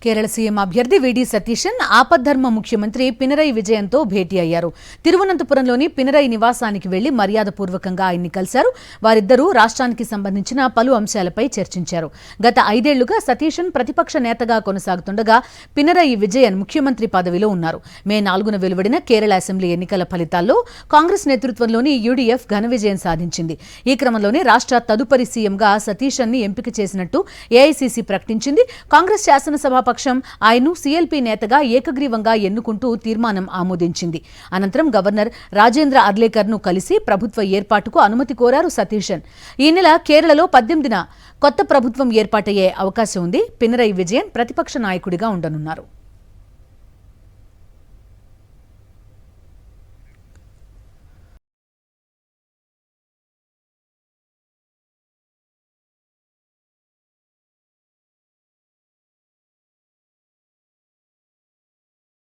Kerala CM అభ్యర్థి విడి సతీశన్ ఆపద్ధర్మ ముఖ్యమంత్రి పినరయి విజయన్తో భేటీ అయ్యారు. తిరువనంతపురంలోని పినరయి నివాసానికి వెళ్లి మర్యాదపూర్వకంగా ఆయన్ని కలిశారు. వారిద్దరూ రాష్ట్రానికి సంబంధించిన పలు అంశాలపై చర్చించారు. గత 5 ఏళ్లుగా సతీశన్ ప్రతిపక్ష నేతగా కొనసాగుతుండగా పినరయి విజయన్ ముఖ్యమంత్రి పదవిలో ఉన్నారు. మే 4న వెలువడిన కేరళ అసెంబ్లీ ఎన్నికల ఫలితాల్లో కాంగ్రెస్ నేతృత్వంలోని యూడీఎఫ్ ఘన విజయం సాధించింది. ఈ క్రమంలోనే రాష్ట్ర తదుపరి సీఎంగా సతీశన్ ని ఎంపిక చేసినట్టు ఏఐసీసీ ప్రకటించింది. కాంగ్రెస్ శాసనసభ పక్షం ఆయన్ను సీఎల్పీ నేతగా ఏకగ్రీవంగా ఎన్నుకుంటూ తీర్మానం ఆమోదించింది. అనంతరం గవర్నర్ రాజేంద్ర అర్లేకర్ను కలిసి ప్రభుత్వ ఏర్పాటుకు అనుమతి కోరారు సతీశన్. ఈ నెల కేరళలో 18న కొత్త ప్రభుత్వం ఏర్పాటయ్యే అవకాశం ఉంది. పినరయి విజయన్ ప్రతిపక్ష నాయకుడిగా ఉండనున్నారు.